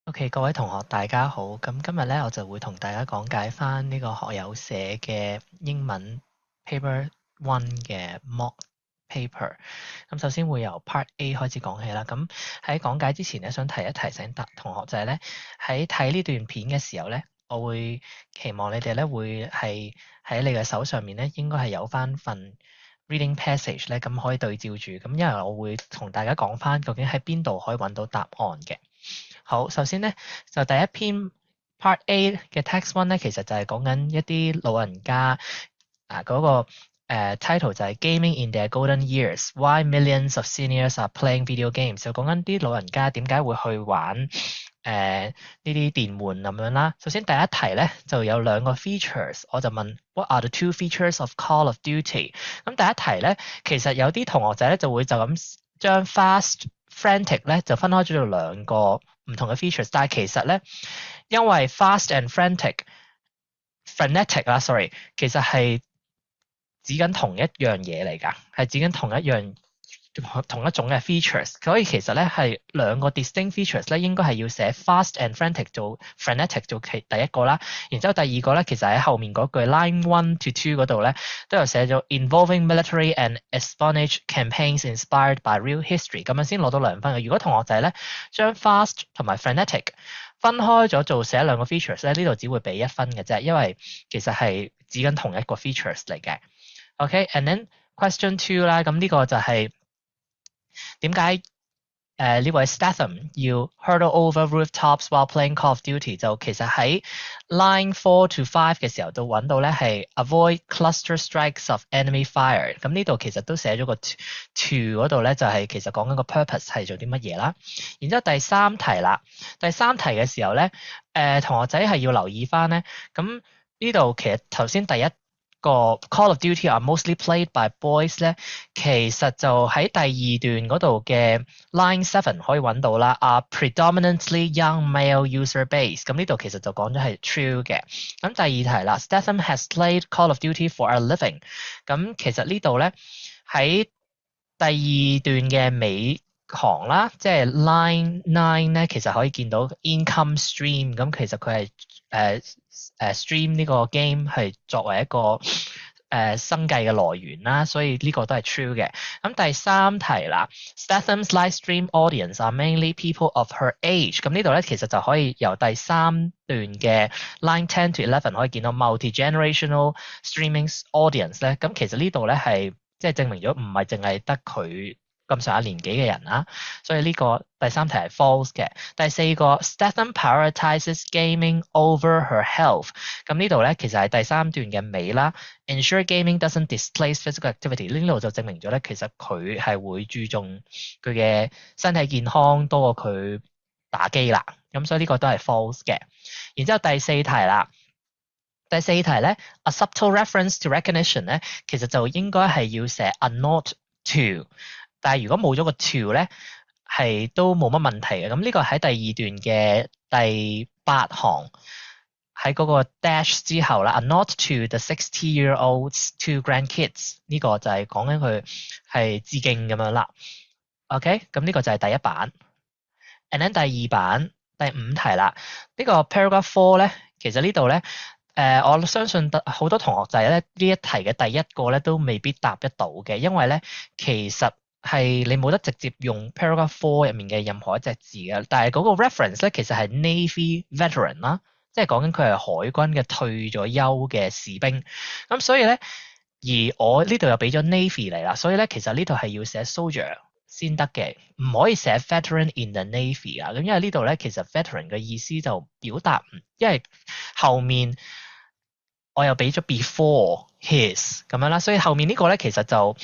OK，各位同學大家好，咁今日咧我就會同大家講解翻呢個學友寫嘅英文 Paper One 嘅 mock paper。咁首先會由 Part A 開始講起啦。咁喺講解之前咧，想提一提醒同學就係咧，喺睇呢段片嘅時候咧，我會期望你哋咧會係喺你嘅手上面咧，應該係有翻份 reading passage 咧，咁可以對照住。咁因為我會同大家講翻究竟喺邊度可以揾到答案嘅。好，首先咧就第一篇 Part A 嘅 Text One 咧，其實就係講緊一啲老人家嗰個title 就係 Gaming in their Golden Years: Why Millions of Seniors Are Playing Video Games，就講緊啲老人家點解會去玩呢啲電玩咁樣啦。首先第一題咧就有兩個 features，我就問 What are the two features of Call of Duty？咁第一題咧，其實有啲同學仔咧就會就咁將 fast frantic 咧就分開咗做兩個唔同嘅 features，但係其實咧，因為 fast and frenetic 啦，sorry，其實係指緊同一樣嘢嚟㗎，係指緊同一種嘅 features，所以其實咧係兩個 distinct features 咧，應該係要寫 fast and frantic 做 frenetic 做第一個啦，然之後第二個咧，其實喺後面嗰句 line 1 to 2嗰度咧，都有寫咗 involving military and espionage campaigns inspired by real history， 咁樣先攞到2分嘅。如果同學仔咧將 fast 同埋 frenetic 分開咗做寫兩個 features 咧，呢度只會俾1分嘅啫，因為其實係指緊同一個 features 嚟嘅。OK，and then question 2啦，咁呢個就係點解呢位 Statham 要 hurdle over rooftops while playing Call of Duty？ 就其實喺 line 4 to 5嘅時候都揾到咧係 avoid cluster strikes of enemy fire。咁呢度其實都寫咗個 to 嗰度咧，就係其實講緊個 purpose 係做啲乜嘢啦。然之後第三題啦，第三題嘅時候咧，同學仔係要留意翻咧，咁呢度其實頭先第一個 Call of Duty are mostly played by boys 咧，其實就喺第二段嗰度嘅 line 7可以揾到啦。are predominantly young male user base， 咁呢度其實就講咗係 true 嘅。咁第二題啦 Statham has played Call of Duty for a living， 咁其實呢度咧喺第二段嘅尾行啦，即係 line 9咧，其實可以見到 income stream， 咁其實佢係stream 呢個 game 係作為一個生計嘅來源啦，所以呢個都係 true 嘅。咁第三題啦 Statham's live stream audience are mainly people of her age， 咁呢度咧其實就可以由第三段嘅 line 10 to 11可以見到 multi-generational streaming audience 咧，咁其實呢度咧係即係證明咗唔係淨係得佢咁上下年紀嘅人啦，所以呢個第三題係 false 嘅。第四個 Statham prioritizes gaming over her health， 咁呢度咧其實係第三段嘅尾啦。Ensure gaming doesn't displace physical activity， 呢度就證明咗咧，其實佢係會注重佢嘅身體健康多過佢打機啦。咁所以呢個都係 false 嘅。然之後第四題啦。第四題咧，a subtle reference to recognition 咧，其實就應該係要寫 a nod to， 但係如果冇咗個 to 咧，係都冇乜問題嘅。咁呢個喺第二段嘅第8行，喺嗰個 dash 之後啦，a nod to the 60-year-old's two grandkids， 呢個就係講緊佢係致敬咁樣啦。OK，咁呢個就係第一版。and then 第二版第5題啦，呢個 paragraph 4咧，其實呢度咧。我相信好多同學仔咧呢一題嘅第一個咧都未必答得到嘅，因為咧其實係你冇得直接用 paragraph 4入面嘅任何一隻字嘅，但係嗰個 reference 咧其實係 Navy veteran 啦，即係講緊佢係海軍嘅退咗休嘅士兵，咁所以咧而我呢度又俾咗 Navy 嚟啦，所以咧其實呢度係要寫 soldier先得嘅，唔可以寫 veteran in the Navy 啊，咁因為呢度咧其實 veteran 嘅意思就表達因為後面。我又俾咗 before his 咁樣啦，所以後面呢個咧其實就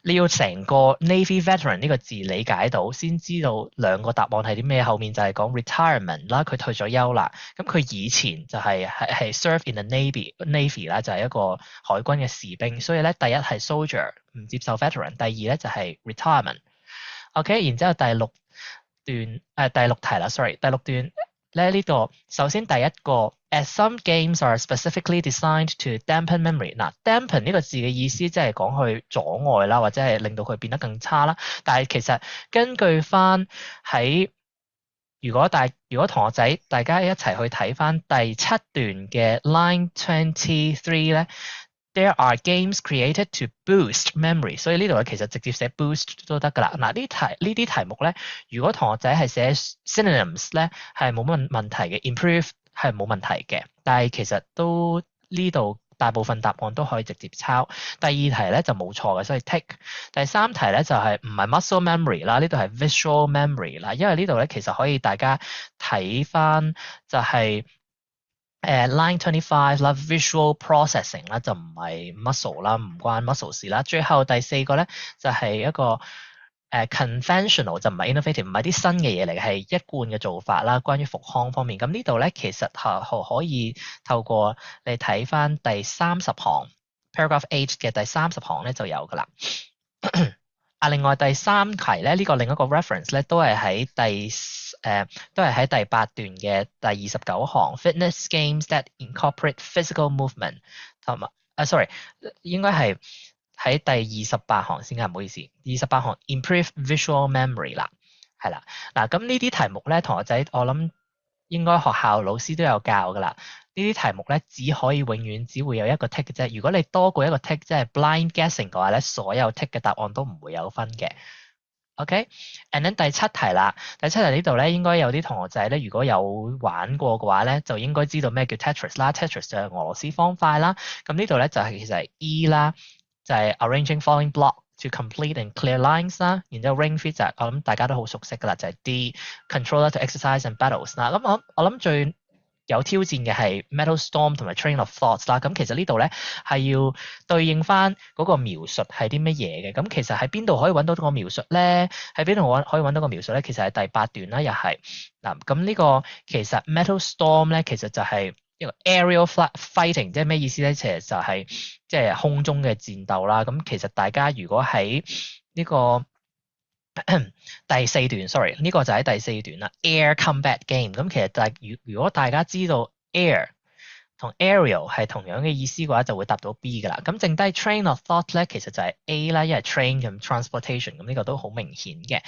你要成個 Navy veteran 呢個字理解到，先知道兩個答案係啲咩。後面就係講 retirement 啦，佢退咗休啦。咁佢以前就係 serve in the Navy 啦，就係一個海軍嘅士兵。所以咧第一係 soldier 唔接受 veteran，第二咧就係 retirement。OK， 然之後第六題啦，sorry， 第六段。咧呢度首先第一個 as some games are specifically designed to dampen memory， 嗱 dampen 呢個字嘅意思即係講去阻礙啦，或者係令到佢變得更差啦。但係其實根據翻喺如果同學仔大家一齊去睇翻第7段嘅 line 23咧，there are games created to boost memory， 所以呢度咧其實直接寫 boost 都得㗎啦。嗱，呢啲題目咧，如果同學仔係寫 synonyms 咧，係冇乜問題嘅 ，improve 係冇問題嘅，但係其實都呢度大部分答案都可以直接抄。第2題咧就冇錯嘅，所以 tick。第3題咧就係唔係 muscle memory 啦，呢度係 visual memory 啦，因為呢度咧其實可以大家睇翻就係line 25啦 ，visual processing 啦就唔係 muscle 啦，唔關 muscle 事啦。最後第4個咧就係一個conventional 就唔係 innovative，唔係啲新嘅嘢嚟嘅，係一貫嘅做法啦。關於復康方面，咁呢度咧其實可以透過你睇翻第30行 paragraph 8嘅第30行咧就有㗎啦。另外第3題咧，呢個另一個 reference 咧都係喺第8段嘅第29行 fitness games that incorporate physical movement 同埋sorry 應該係喺第28行先㗎，唔好意思，28行 improve visual memory 啦，係啦。嗱，咁呢啲題目咧，同學仔我諗應該學校老師都有教㗎啦。呢啲題目咧只可以永遠只會有一個 tick 嘅啫。如果你多過一個 tick，即係 blind guessing 嘅話咧，所有 tick 嘅答案都唔會有分嘅。OK，and then 第7題啦。第7題呢度咧應該有啲同學仔咧，如果有玩過嘅話咧，就應該知道咩叫 Tetris 啦。Tetris 就係俄羅斯方塊啦。咁呢度咧就係其實係 E 啦，就係 arranging falling block to complete and clear lines 啦。然之後 Ring Fit 就係我諗大家都好熟悉㗎啦，就係 D controller to exercise and battles 啦。咁我諗最有挑戰嘅係 Metal Storm 同埋 Train of Thoughts 啦，咁其實呢度咧係要對應翻嗰個描述係啲乜嘢嘅，咁其實喺邊度可以揾到個描述咧？喺邊度可以揾到個描述咧？其實係第8段啦，又係嗱，咁呢個其實 Metal Storm 咧，其實就係一個 aerial fighting，即係咩意思咧？其實就係即係空中嘅戰鬥啦。咁其實大家如果喺呢個第4段 sorry 呢個就喺第4段啦 ，Air Combat Game。咁其實如果大家知道 air 同 aerial 係同樣嘅意思嘅話，就會答到 B 㗎啦。咁剩低 Train of Thought 咧，其實就係 A 啦，因為 train 咁 transportation，咁呢個都好明顯嘅。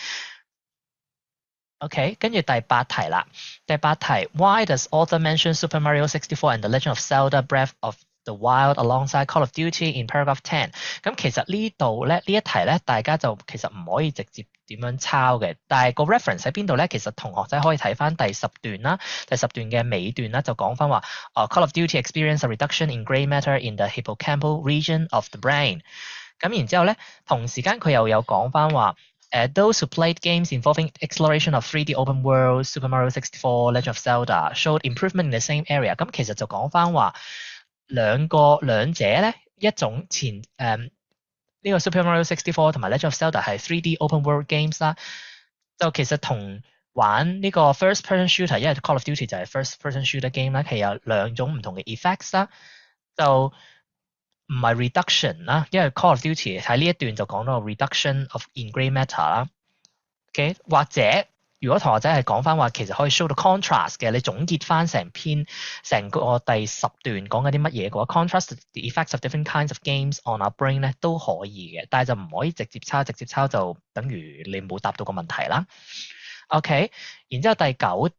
OK，跟住第8題啦。第8題 Why does author mention Super Mario 64 and The Legend of Zelda Breath of the Wild alongside Call of Duty in paragraph 10？咁其實呢度咧，呢一題咧，大家就其實唔可以直接點樣抄嘅，但係個 reference 喺邊度咧？其實同學仔可以睇翻第10段啦，第10段嘅尾段啦，就講翻話Call of Duty experience a reduction in grey matter in the hippocampal region of the brain。咁然之後咧，同時間佢又有講翻話those who played games involving exploration of 3D open world, Super Mario 64, Legend of Zelda showed improvement in the same area。咁其實就講翻話兩者咧，一種呢個 Super Mario 64同埋 Legend of Zelda 係 3D open world games 啦，就其實同玩呢個 first person shooter，因為 Call of Duty 就係 first person shooter game 啦，其實有兩種唔同嘅 effects 啦，就唔係 reduction 啦，因為 Call of Duty 喺呢一段就講到 reduction of in grey matter 啦。OK， 或者如果同學仔係講翻話，其實可以 show 到 contrast 嘅，你總結翻成個第10段講緊啲乜嘢嘅話 contrast the effects of different kinds of games on our brain 咧都可以嘅，但係就唔可以直接抄就等於你冇答到個問題啦。OK， 然之後第九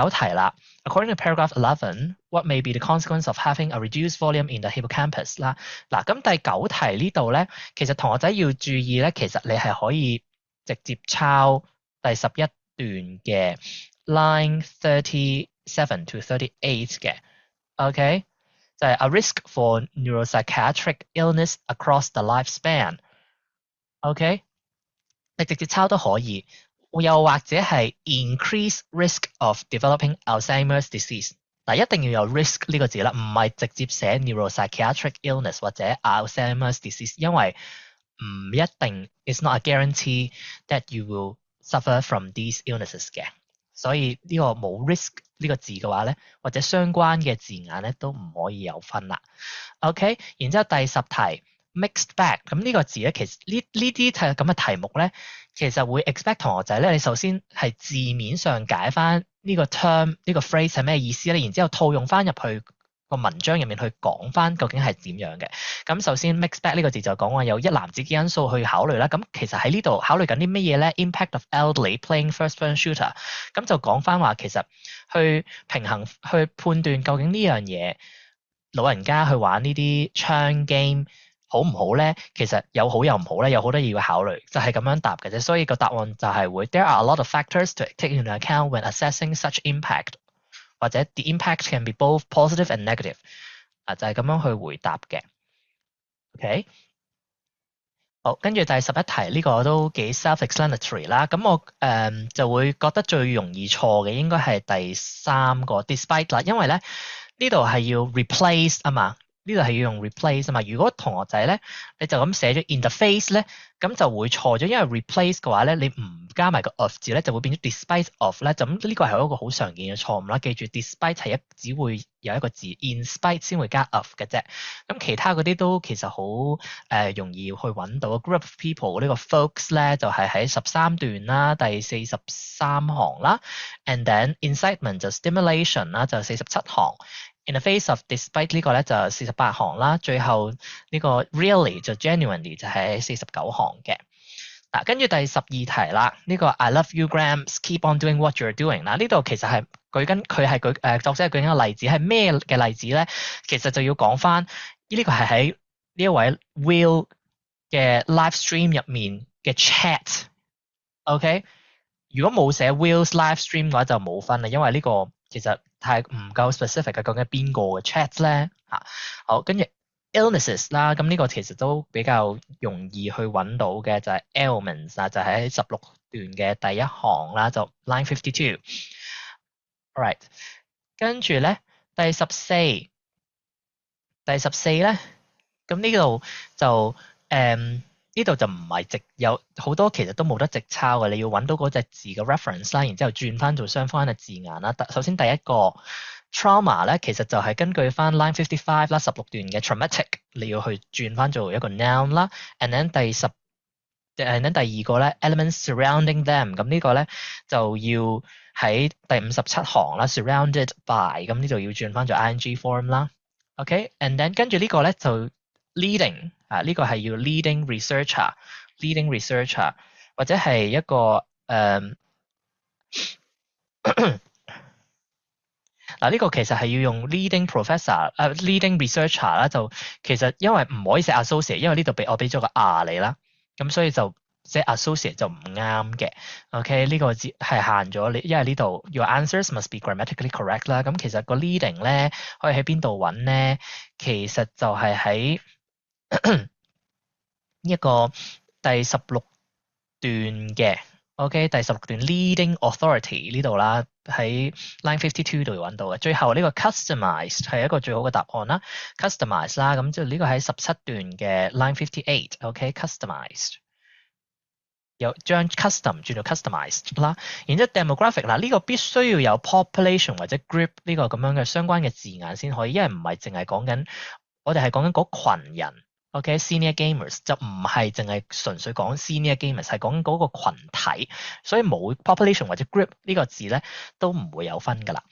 題啦 ，according to paragraph 11, what may be the consequence of having a reduced volume in the hippocampus 啦？嗱，咁第9題呢度咧，其實同學仔要注意咧，其實你係可以直接抄第11段嘅 line 37 to 38嘅 ，OK， 就係 a risk for neuropsychiatric illness across the lifespan，OK， 你直接抄都可以。又或者係 increase risk of developing Alzheimer's disease。嗱，一定要有 risk 呢個字啦，唔係直接寫 neuropsychiatric illness 或者 Alzheimer's disease，因為唔一定 it's not a guarantee that you will suffer from these illnesses 嘅。所以呢個冇 risk 呢個字嘅話咧，或者相關嘅字眼咧都唔可以有分啦。OK， 然之後第10題 mixed bag， 咁呢個字咧，其實呢啲咁嘅題目咧，其實會 expect 同學仔咧，你首先係字面上解翻呢個 term 呢個 phrase 係咩意思咧，然之後套用翻入去個文章入面去講翻究竟係點樣嘅。咁首先 mixed bag 呢個字就講話有一籃子嘅因素去考慮啦。咁其實喺呢度考慮緊啲乜嘢咧？Impact of elderly playing first-person shooter。咁就講翻話其實去平衡去判斷究竟呢樣嘢老人家去玩呢啲槍 game。好唔好咧？其實有好有唔好咧，有好多嘢要考慮，就係咁樣答嘅啫。所以個答案就係會 There are a lot of factors to take into account when assessing such impact，或者 the impact can be both positive and negative。就係咁樣去回答嘅。OK，好，跟住第11題呢個都幾 self-explanatory 啦。咁我就會覺得最容易錯嘅應該係第3個 despite 啦，因為咧呢度係要 replace 啊嘛。呢度係要用 replace 啊嘛。如果同學仔咧，你就咁寫咗 in the face 咧，咁就會錯咗，因為 replace 嘅話咧，你唔加埋個 of 字咧，就會變咗 despite of 咧。咁呢個係一個好常見嘅錯誤啦。記住 despite 係只會有一個字 in spite 先會加 of 嘅啫。咁其他嗰啲都其實好容易去揾到。group of people 呢個 folks 咧就係喺13段啦，第43行啦。and then incitement 就 stimulation 啦，就47行。In the face of despite 呢個咧就48行啦，最後呢個 really 就 genuinely 就係49行嘅。嗱，跟住第12題啦，呢個 I love you Grams keep on doing what you're doing。嗱，呢度其實係作者係舉緊一個例子，係咩嘅例子咧？其實就要講翻呢個係喺呢一位 Will 嘅 live stream 入面嘅 chat。OK，如果冇寫 Will's live stream 嘅話就冇分啦，因為呢個其實太唔夠 specific 嘅，究竟係邊個嘅 chat 咧嚇？好，跟住 illnesses 啦，咁呢個其實都比較容易去揾到嘅，就係 ailments 啊，就喺16段嘅第一行啦，就 line 52。Alright，跟住咧第14咧，咁呢度就呢度就唔係有好多其實都冇得直抄嘅，你要揾到嗰隻字嘅 reference 啦，然之後轉翻做相關嘅字眼啦。首先第一個 trauma 咧，其實就係根據翻 line 55啦，16段嘅 traumatic，你要去轉翻做一個 noun 啦。and then 第二個咧 elements surrounding them，咁呢個咧就要喺第57行啦 ，surrounded by，咁呢度要轉翻做 ing form 啦。OK，and then 跟住呢個咧就 leading。呢個係要 leading researcher，或者係一個嗱呢個其實係要用 leading professor，leading researcher 啦，就其實因為唔可以寫 associate，因為呢度我俾咗個你啦，咁所以就寫 associate 就唔啱嘅。OK，呢個字係限咗你，因為呢度 your answers must be grammatically correct 啦。咁其實個 leading 咧可以喺邊度揾咧？其實就係喺一個第16段嘅 OK， 第16段 leading authority 呢度啦，喺 line 52度揾到嘅。最後呢個 customized 係一個最好嘅答案啦 ，customized 啦，咁即係呢個喺17段嘅 line 58 OK customized， 有將 custom 轉做 customized 啦。然之後 demographic 嗱，呢個必須要有 population 或者 group 呢個咁樣嘅相關嘅字眼先可以，因為唔係淨係講緊我哋係講緊嗰群人。OK，senior gamers 就唔係淨係純粹講 senior gamers，係講嗰個羣體，所以冇 population 或者 group 呢個字咧都唔會有分㗎啦。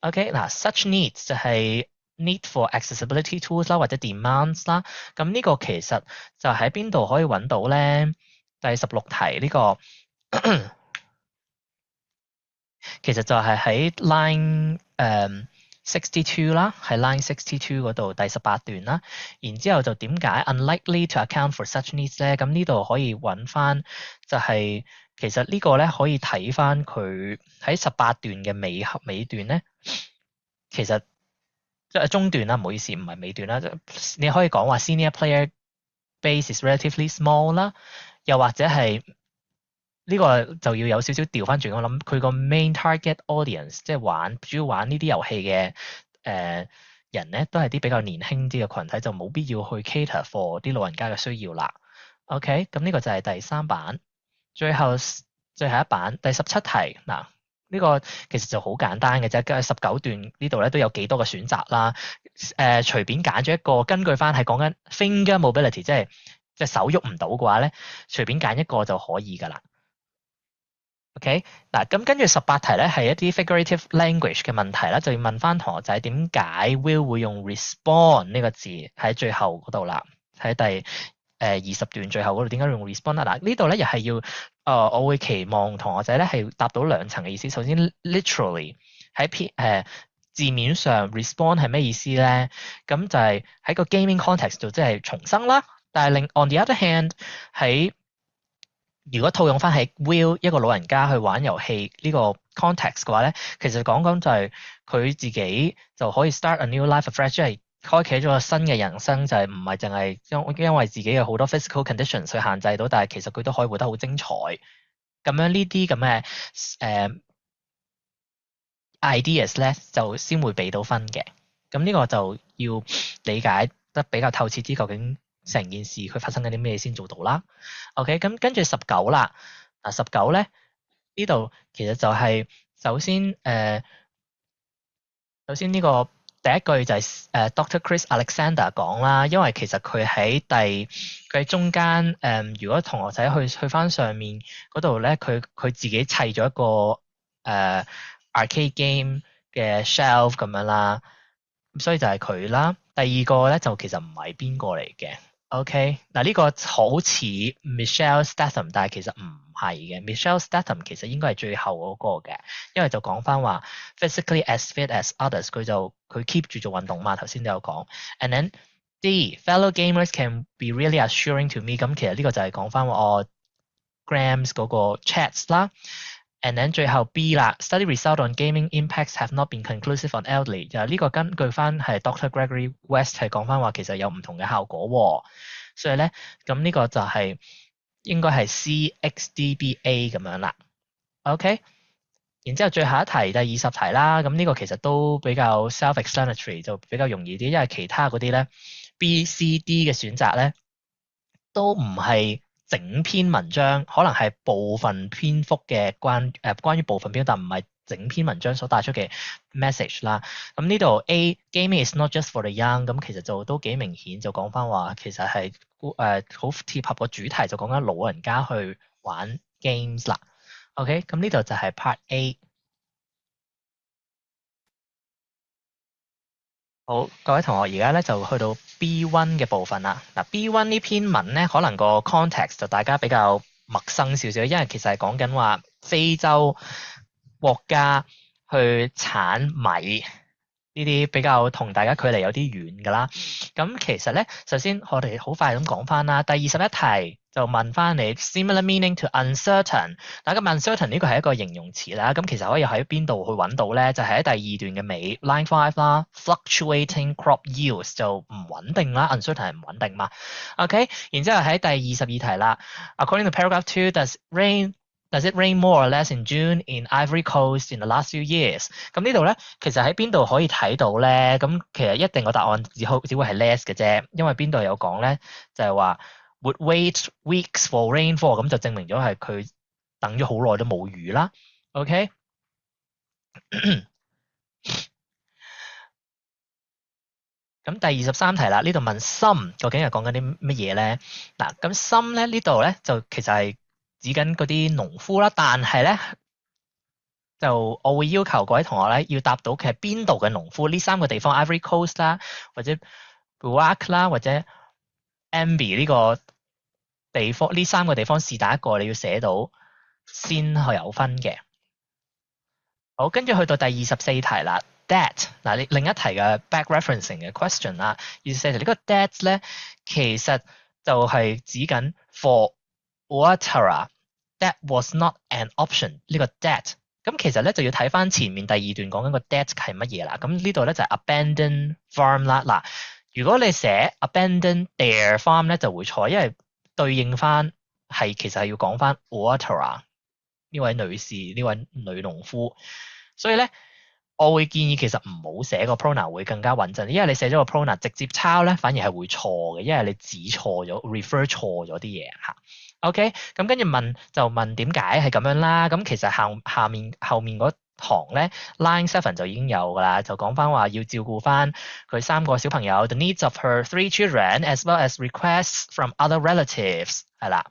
OK，嗱 such needs 就係 need for accessibility tools 啦，或者 demands 啦。咁呢個其實就喺邊度可以揾到咧？第16題呢個其實就係喺 line 62啦，喺 line 62嗰度第18段啦，然之後就點解 unlikely to account for such needs 咧？咁呢度可以揾翻就係、其實呢個咧可以睇翻佢喺18段嘅尾段咧，其實即係中段啦，唔好意思，唔係尾段啦，你可以講話 senior player base is relatively small 啦，又或者係。呢個就要有少少調翻轉，我諗佢個 main target audience 即係主要玩呢啲遊戲嘅人咧，都係啲比較年輕啲嘅群體，就冇必要去 cater for 啲老人家嘅需要啦。OK，咁呢個就係第3版，最後一版第17題嗱，呢個其實就好簡單嘅啫，跟住19段呢度咧都有幾多個選擇啦。隨便揀咗一個，根據翻係講緊 finger mobility，即係手喐唔到嘅話咧，隨便揀一個就可以㗎啦。OK，嗱咁跟住18題咧係一啲 figurative language 嘅問題啦，就要問翻同學仔點解 Will 會用 respond 呢個字喺最後嗰度啦，喺第20段最後嗰度點解用 respond 啊？嗱呢度咧又係要我會期望同學仔咧係答到兩層嘅意思。首先 literally 喺字面上 respond 係咩意思咧？咁就係喺個 gaming context 度即係重生啦。但係on the other hand 喺如果套用翻喺 Will 一個老人家去玩遊戲呢個 context 嘅話咧，其實講就係佢自己就可以 start a new life afresh，即係開啟咗個新嘅人生，就係唔係淨係因為自己有好多 physical conditions 去限制到，但係其實佢都可以活得好精彩。咁樣呢啲咁嘅ideas 咧，就先會俾到分嘅。咁呢個就要理解得比較透徹啲，究竟成件事佢發生緊啲咩先做到啦。OK，咁跟住19啦。19咧呢度其實就係首先呢個第一句就係Dr. Chris Alexander 講啦，因為其實佢喺中間如果同學仔去翻上面嗰度咧，佢自己砌咗一個arcade game 嘅 shelf 咁樣啦，咁所以就係佢啦。第二個咧就其實唔係邊個嚟嘅。OK，嗱呢個好似 Michelle Statham，但係其實唔係嘅。Michelle Statham 其實應該係最後嗰個嘅，因為就講翻話 physically as fit as others，佢 keep 住做運動嘛，頭先都有講。And then D fellow gamers can be really assuring to me，咁其實呢個就係講翻我 Grams 嗰個 chats 啦。And then 最後 B 啦 ，study result on gaming impacts have not been conclusive on elderly。就呢個根據翻係 Dr. Gregory West 係講翻話，其實有唔同嘅效果喎。所以咧，咁呢個就係應該係 CXDBA 咁樣啦。OK，然之後最後一題第20題啦，咁呢個其實都比較 self-explanatory，就比較容易啲，因為其他嗰啲咧 B、C、D 嘅選擇咧都唔係整篇文章，可能係部分篇幅嘅關於部分篇，但唔係整篇文章所帶出嘅 message 啦。咁呢度 A gaming is not just for the young，咁其實就都幾明顯，就講翻話其實係好貼合個主題，就講緊老人家去玩 games 啦。OK，咁呢度就係 part A。好，各位同學，而家咧就去到 B1 嘅部分啦。嗱，B1 呢篇文咧，可能個 context 就大家比較陌生少少，因為其實係講緊話非洲國家去產米呢啲比較同大家距離有啲遠㗎啦。咁其實咧，首先我哋好快咁講翻啦。第21題就問翻你 similar meaning to uncertain。嗱，咁 uncertain 呢個係一個形容詞啦。咁其實可以喺邊度去揾到咧？就係喺第2段嘅尾 line 5啦。fluctuating crop yields 就唔穩定啦 ，uncertain 係唔穩定嘛。OK，然之後喺第22題啦。According to paragraph 2, does it rain more or less in June in Ivory Coast in the last few years？ 咁呢度咧，其實喺邊度可以睇到咧？咁其實一定個答案只會係 less 嘅啫，因為邊度有講咧，就係話 would wait weeks for rainfall， 咁就證明咗係佢等咗好耐都冇雨啦。OK，咁第23題啦，呢度問 some 究竟係講緊啲乜嘢咧？嗱，咁 some 咧呢度咧就其實係指緊嗰啲農夫啦，但係咧就我會要求各位同學咧要答到其實邊度嘅農夫，呢3個地方 Ivory Coast 啦，或者 Bouak 啦，或者 Ambi 呢個地方，呢3個地方是但一個你要寫到先係有分嘅。好，跟住去到第24題啦 ，that 嗱另一題嘅 back referencing 嘅 question 啦，24題呢個 that 咧其實就係指緊 for Ouattara that was not an option 呢個 that。咁其實咧就要睇翻前面第2段講緊個 that 係乜嘢啦。咁呢度咧就係 abandon farm 啦。嗱，如果你寫 abandon their farm 咧就會錯，因為對應翻係其實係要講翻 Ouattara 呢位女士，呢位女農夫。所以咧，我會建議其實唔好寫個 pronoun 會更加穩陣，因為你寫咗個 pronoun 直接抄咧，反而係會錯嘅，因為你指錯咗 refer 錯咗啲嘢嚇。OK，咁跟住就問點解係咁樣啦？咁其實後面嗰行咧 line 7就已經有㗎啦，就講翻話要照顧翻佢3個小朋友 the needs of her 3 children as well as requests from other relatives 係啦。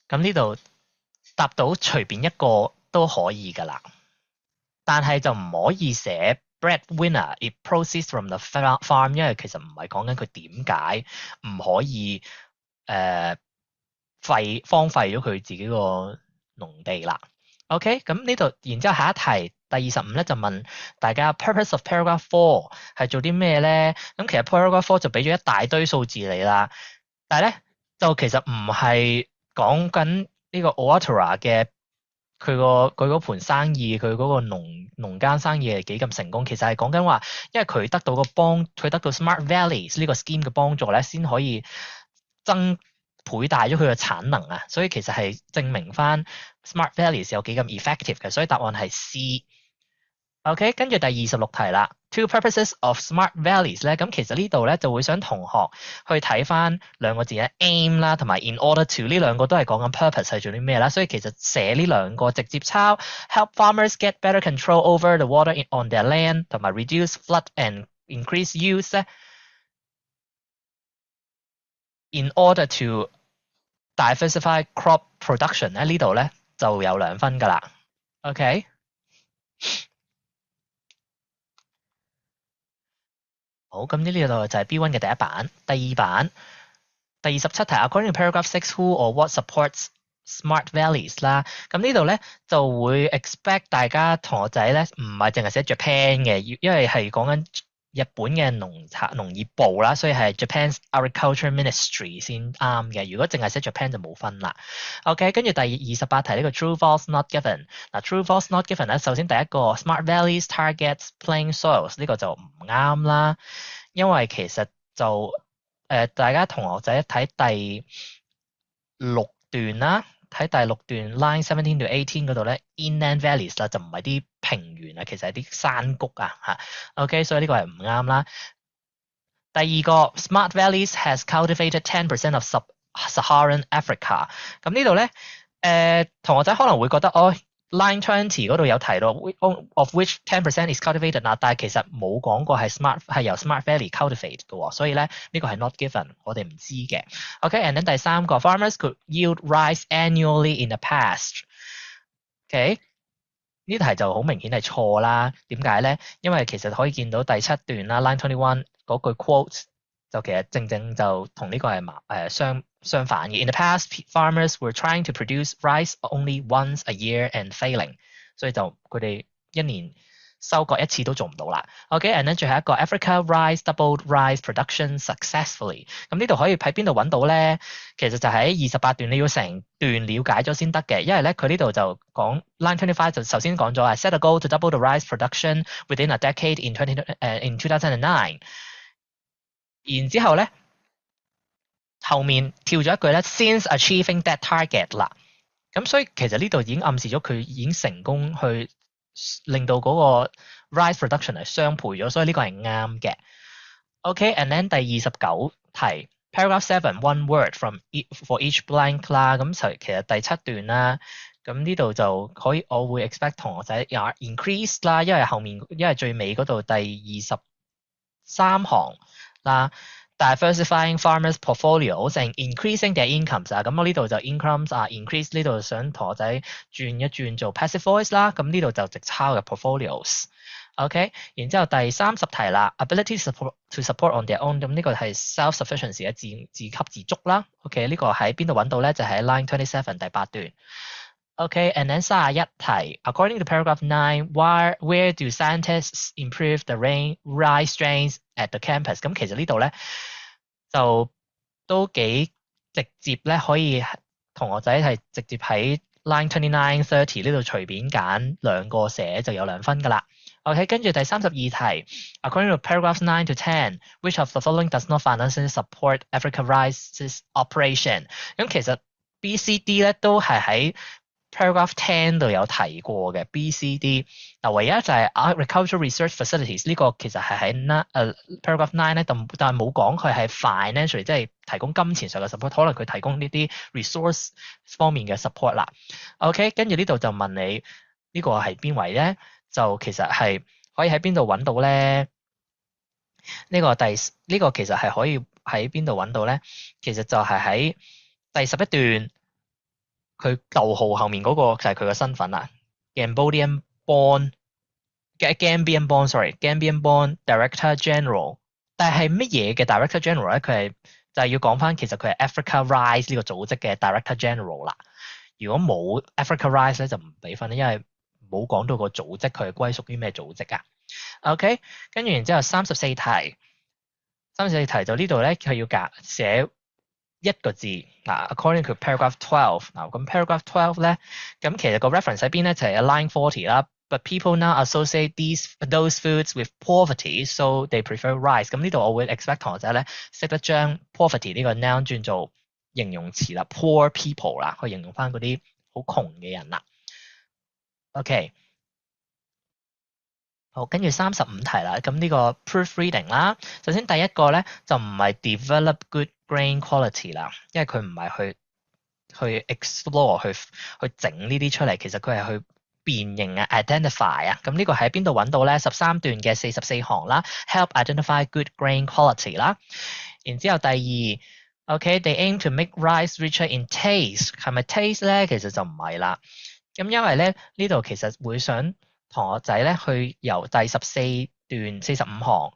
咁呢度答到隨便一個都可以㗎啦，但係就唔可以寫 breadwinner it proceeds from the farm， 因為其實唔係講緊佢點解唔可以荒廢咗佢自己個農地啦。OK，咁呢度然之後下一題第25咧就問大家 purpose of paragraph 4係做啲咩咧？咁其實 paragraph 4就俾咗一大堆數字你啦，但係咧就其實唔係講緊呢個 Ottawa 嘅佢嗰盤生意，佢嗰個農耕生意係幾咁成功，其實係講緊話，因為佢得到Smart Valleys 呢個 scheme 嘅幫助咧，先可以增倍大咗佢嘅產能啊，所以其實係證明翻 Smart Valleys 有幾咁 effective 嘅，所以答案係 C。OK，跟住第26題啦。Two purposes of smart valleys 咧，咁其實呢度咧就會想同學去睇翻兩個字咧 aim 啦，同埋 in order to 呢兩個都係講緊 purpose 係做啲咩啦，所以其實寫呢兩個直接抄 help farmers get better control over the water on their land 同埋 reduce flood and increase use 咧 in order to diversify crop production 咧呢度咧就有2分㗎啦。OK。好，咁呢度就係 B1 嘅第一版，第二版，第27題 ，according to paragraph 6 who or what supports smart valleys 啦，咁呢度咧就會 expect 大家同學仔咧唔係淨係寫 Japan 嘅，因為係講緊日本嘅農業部啦，所以係 Japan's Agriculture Ministry 先啱嘅。如果淨係寫 Japan 就冇分啦。OK， 跟住第28題呢個 true false not given。嗱 true false not given 咧，首先第一個 smart valleys targets plain soils 呢個就唔啱啦，因為其實就大家同學仔睇第6段啦。睇第6段 line 17 to 18嗰度咧 inland valleys 啦，就唔係啲平原啊，其實係啲山谷啊嚇。OK， 所以呢個係唔啱啦。第二個 smart valleys has cultivated 10% of sub-Saharan Africa。咁呢度咧同學仔可能會覺得line 20嗰度有提到 of which 10% is cultivated 嗱，但係其實冇講過係由 smart valley cultivate 嘅喎，所以咧呢個係 not given， 我哋唔知嘅。OK，and then 第三個 farmers could yield rice annually in the past。OK， 呢題就好明顯係錯啦。點解咧？因為其實可以見到第7段啦 ，line 21嗰句 quote 就其實正就同呢個係相反嘅。In the past, farmers were trying to produce rice only once a year and failing， 所以就佢哋一年收割一次都做唔到啦。OK，and then 最後一個 Africa rice doubled rice production successfully。咁呢度可以喺邊度揾到咧？其實就喺28段，你要成段了解咗先得嘅，因為咧佢呢度就講 line 25就首先講咗set a goal to double the rice production within a decade in 2009。然之後咧，後面跳咗一句咧 ，since achieving that target 啦。咁所以其實呢度已經暗示咗佢已經成功去令到嗰個 rice production 係雙倍咗，所以呢個係啱嘅。OK，and then 第29題 paragraph 7 one word for each blank 啦。咁其實第7段啦，咁呢度就可以我會 expect 同學仔 increase 啦，因為最尾嗰度第23行。啦 ，diversifying farmers' portfolios and increasing their incomes 啊，咁我呢度就 incomes 啊 increase 呢度想同學仔轉一轉做 passive voice 啦，咁呢度就直抄嘅 portfolios。OK， 然之後第30題啦 ，ability to support on their own， 咁呢個係 self-sufficiency 嘅自給自足啦。OK， 呢個喺邊度揾到咧？就喺 line 27第8段。OK，and then 31題 ，according to paragraph 9 where do scientists improve the rice strains at the campus？ 咁其實呢度咧就都幾直接咧，可以同學仔係直接喺 line 29、30呢度隨便揀兩個寫就有2分㗎啦。OK， 跟住第32題 ，according to paragraphs 9 to 10，which of the following does not financially support Africa Rice's operation？ 咁其實 B、C、D 咧都係喺paragraph 10度有提過嘅 B、C、D， 嗱唯一就係 agricultural research facilities 呢個其實係喺paragraph 9咧，但係冇講佢係 financially 即係提供金錢上嘅 support， 可能佢提供呢啲 resource 方面嘅 support 啦。OK， 跟住呢度就問你呢個係邊位咧？就其實係可以喺邊度揾到咧？呢個其實係可以喺邊度揾到咧？其實就係喺第11段。佢逗號後面嗰個就係佢嘅身份啦。Gambian born Director General， 但係乜嘢嘅 Director General 咧？佢係就係要講翻，其實佢係 Africa Rise 呢個組織嘅 Director General 啦。如果冇 Africa Rise 咧，就唔俾分，因為冇講到個組織佢係歸屬於咩組織啊。OK， 跟住然之後34題就呢度咧，佢要寫一個字嗱。According to paragraph 12嗱，咁 paragraph 12咧，咁其實個 reference 喺邊咧就係 line 40啦。But people now associate those foods with poverty, so they prefer rice。咁呢度我會 expect 同學仔咧識得將 poverty 呢個 noun 轉做形容詞啦 ，poor people 啦，去形容翻嗰啲好窮嘅人啦。OK， 好，跟住35題啦。咁呢個 proofreading 啦，首先第一個咧就唔係 develop good grain quality 啦，因為佢唔係去 explore 去整呢啲出嚟，其實佢係去辨認啊 identify 啊。咁呢個喺邊度揾到咧？13段嘅44行啦 ，help identify good grain quality 啦。然之後第二 ，OK，they aim to make rice richer in taste， 係咪 taste 咧？其實就唔係啦。咁因為咧呢度其實會想同學仔咧去由第14段45行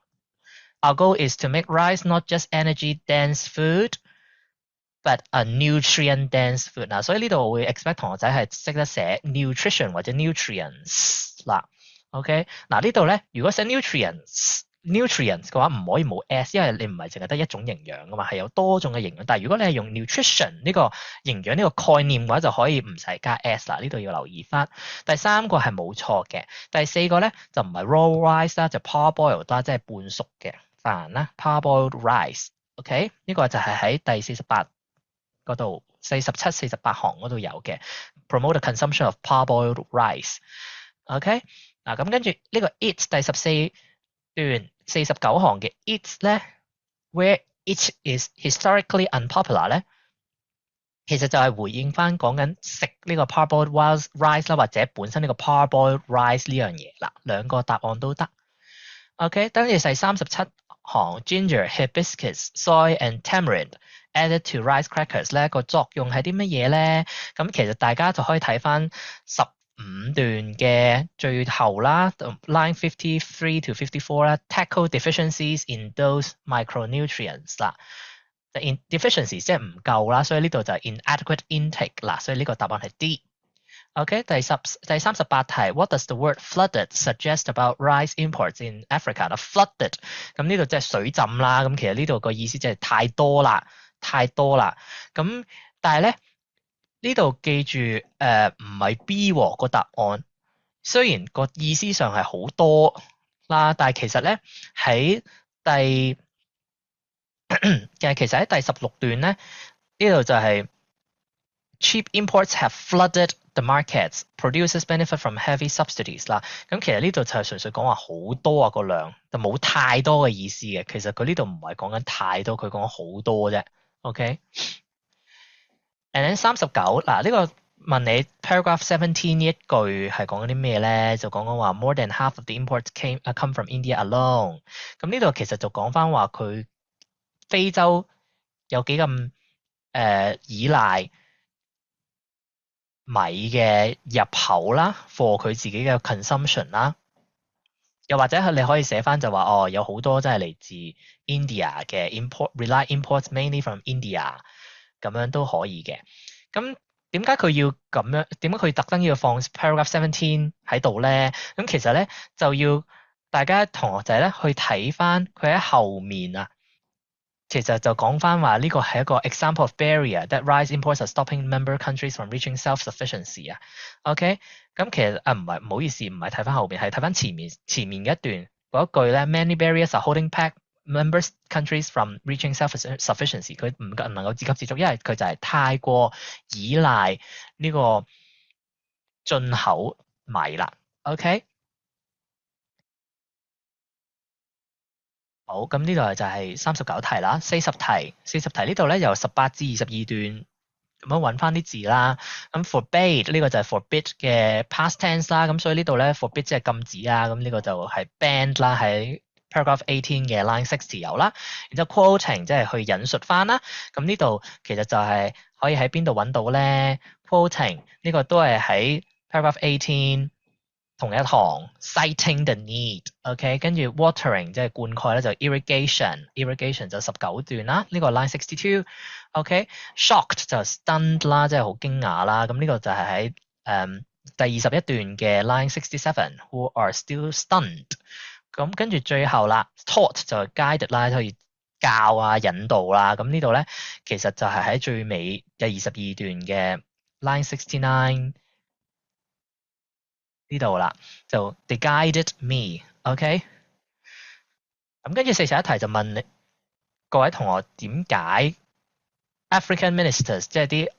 ，Our goal is to make rice not just energy dense food，but a nutrient dense food 嗱，所以呢度我會 expect 同學仔係識得寫 nutrition 或者 nutrients 啦。OK， 嗱呢度咧如果寫 nutrients 嘅話唔可以冇 s， 因為你唔係淨係得一種營養噶嘛，係有多種嘅營養。但係如果你係用 nutrition 呢個營養呢個概念嘅話，就可以唔使加 s 啦。呢度要留意翻。第三個係冇錯嘅。第四個咧就唔係 raw rice 啦，就 parboiled 啦，即係半熟嘅飯啦 ，parboiled rice。OK， 呢個就係喺第48嗰度47、48行嗰度有嘅 ，promote the consumption of parboiled rice。OK， 嗱咁跟住呢個 it 第14段49行嘅 it 咧 ，where it is historically unpopular 咧，其實就係回應翻講緊食呢個 parboiled rice 啦，或者本身呢個 parboiled rice 呢樣嘢啦，兩個答案都得。OK， 跟住第37行 ginger, hibiscus, soy and tamarind added to rice crackers 咧個作用係啲乜嘢咧？咁其實大家就可以睇翻15段嘅最後啦 ，line 53 to 54啦 ，tackle deficiencies in those micronutrients 啦。in deficiencies 即係唔夠啦，所以呢度就係 inadequate intake 啦，所以呢個答案係 D。OK， 第38題 ，What does the word flooded suggest about rice imports in Africa？ 嗱 flooded 咁呢度即係水浸啦，咁其實呢度個意思即係太多啦。咁但係咧呢度記住唔係 B 喎個答案，雖然個意思上係好多啦，但係其實咧喺第16段咧呢度就係 cheap imports have flooded the markets, producers benefit from heavy subsidies 啦。咁其實呢度就係純粹講話好多啊個量，就冇太多嘅意思嘅。其實佢呢度唔係講緊太多，佢講好多啫。OK，and then 39嗱呢個問你 paragraph 17呢一句係講緊啲咩咧？就講緊話 more than half of the imports come from India alone。咁呢度其實就講翻話佢非洲有幾咁依賴米嘅入口啦 ，for 佢自己嘅 consumption 啦。又或者你可以寫翻就話有好多真係嚟自 India 嘅 rely imports mainly from India 咁樣都可以嘅。咁點解佢要咁樣？點解佢特登要放 paragraph 17喺度咧？咁其實咧就要大家同學仔咧去睇翻佢喺後面啊。其實就講翻話呢個係一個 example of barrier that rice imports are stopping member countries from reaching self-sufficiency 啊。OK， 咁其實唔好意思，唔係睇翻後邊，係睇翻前面嘅一段嗰一句咧 ，many barriers are holding back member countries from reaching self-sufficiency。佢唔能夠自給自足，因為佢就係太過依賴呢個進口米啦。OK。好，咁呢度就係39題啦，40題呢度咧由18至22段咁樣揾翻啲字啦。咁 forbade 呢個就係 forbid 嘅 past tense 啦，咁所以呢度咧 forbid 即係禁止啊，咁呢個就係 banned 啦，喺 paragraph 18嘅 line 60有啦，然之後 quoting 即係去引述翻啦。咁呢度其實就係可以喺邊度揾到咧 ？quoting 呢個都係喺 paragraph 18同一行 citing the need，OK，跟住 watering 即係灌溉咧就 irrigation 就19段啦，呢個 line 62，OK，shocked 就 stunned 啦，即係好驚訝啦，咁呢個就係喺第21段嘅 line 67，who are still stunned。咁跟住最後啦 taught 就係 guided 啦，可以教啊引導啦，咁呢度咧其實就係喺最尾嘅22段嘅 line 69。呢度啦，就 they guided me，OK，咁跟住41題就問你各位同學點解 African ministers 即係啲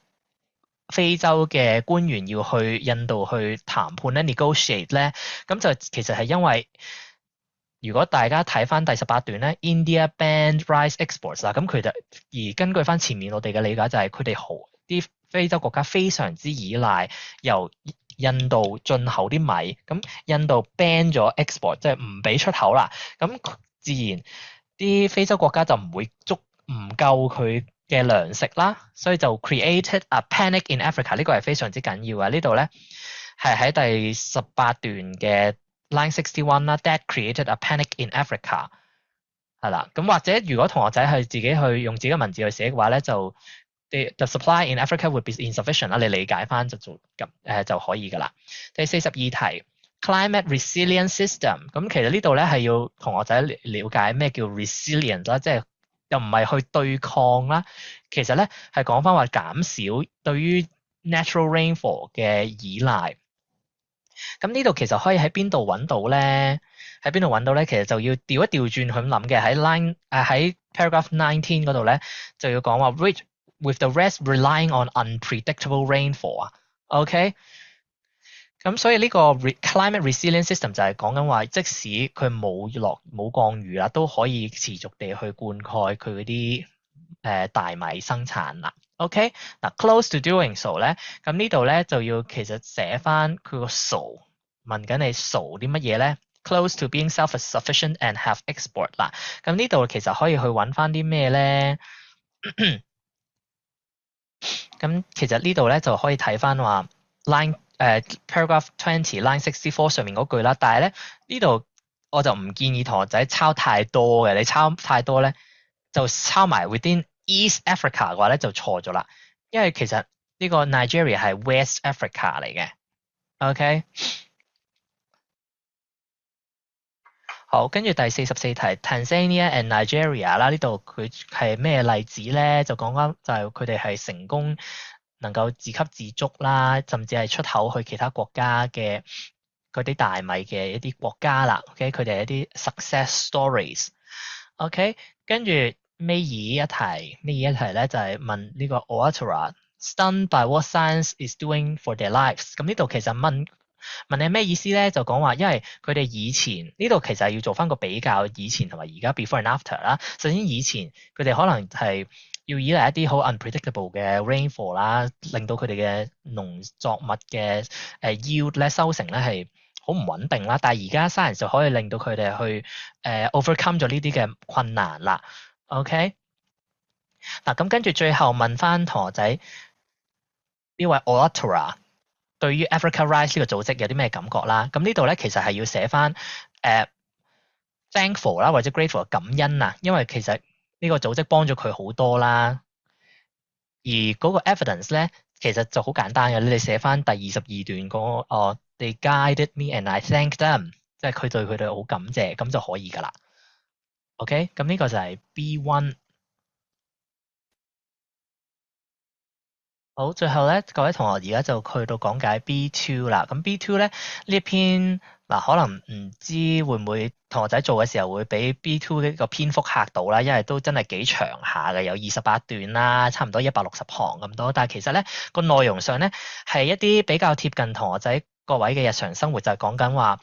非洲嘅官員要去印度去談判咧 negotiate 咧？咁就其實係因為如果大家睇翻第18段咧 ，India banned rice exports 啦，咁佢就而根據翻前面我哋嘅理解就係佢哋好啲非洲國家非常之依賴由印度進口啲米，咁印度 ban 咗 export， 即係唔俾出口啦。咁自然啲非洲國家就唔會唔夠佢嘅糧食啦，所以就 created a panic in Africa。呢個係非常之緊要啊！呢度咧係喺第18段嘅 line 61啦 ，that created a panic in Africa 係啦。咁或者如果同學仔係自己去用自己嘅文字去寫嘅話咧，就The supply in Africa would be insufficient 啦，你理解翻就做就可以㗎啦。第42題 climate resilience system， 咁其實呢度咧係要同學仔了解咩叫 resilience 啦，即係又唔係去對抗啦，其實咧係講翻話減少對於 natural rainfall 嘅依賴。咁呢度其實可以喺邊度揾到咧？喺邊度揾到咧？其實就要調一調轉去咁諗嘅，喺 paragraph 19嗰度咧就要講話 with the rest relying on unpredictable rainfall 啊，OK，咁所以呢個 climate resilience system 就係講緊話，即使佢冇降雨啦，都可以持續地去灌溉佢嗰啲大米生產啦。OK，嗱 close to doing so 咧，咁呢度咧就要其實寫翻佢個 so， 問緊你 so 啲乜嘢咧 ？Close to being self-sufficient and have export 啦，咁呢度其實可以去揾翻啲咩咧？咁其實呢度咧就可以睇翻話 paragraph 20 line 64上面嗰句啦，但係咧呢度我就唔建議同學仔抄太多嘅，你抄太多咧就抄埋 within East Africa 嘅話咧就錯咗啦，因為其實呢個 Nigeria 係 West Africa 嚟嘅 ，OK。好，跟住第44題 Tanzania and Nigeria 啦，呢度佢係咩例子咧？就講緊就係佢哋係成功能夠自給自足啦，甚至係出口去其他國家嘅嗰啲大米嘅一啲國家啦。OK，佢哋係一啲 success stories。OK，跟住尾二一題咧就係問呢個 Ouattara stunned by what science is doing for their lives。咁呢度其實問你咩意思咧？就講話，因為佢哋以前呢度其實要做翻個比較，以前同埋而家 before and after 啦。首先以前佢哋可能係要依賴一啲好 unpredictable 嘅 rainfall 啦，令到佢哋嘅農作物嘅yield 咧收成咧係好唔穩定啦。但係而家 science 就可以令到佢哋去overcome 咗呢啲嘅困難啦。OK，嗱咁跟住最後問翻同學仔呢位 Ouattara對於 Africa Rice 呢個組織有啲咩感覺啦？咁呢度咧其實係要寫翻thankful 啦或者 grateful 感恩啊，因為其實呢個組織幫咗佢好多啦。而嗰個 evidence 咧其實就好簡單嘅，你哋寫翻第22段嗰個they guided me and I thank them， 即係佢對佢哋好感謝，咁就可以㗎啦。OK，咁呢個就係 B1。好，最後咧，各位同學而家就去到講解 B2 啦。咁 B2 咧呢一篇嗱，可能唔知會唔會同學仔做嘅時候會俾 B2 呢個篇幅嚇到啦，因為都真係幾長下嘅，有28段啦，差唔多160行咁多。但係其實咧個內容上咧係一啲比較貼近同學仔各位嘅日常生活，就係講緊話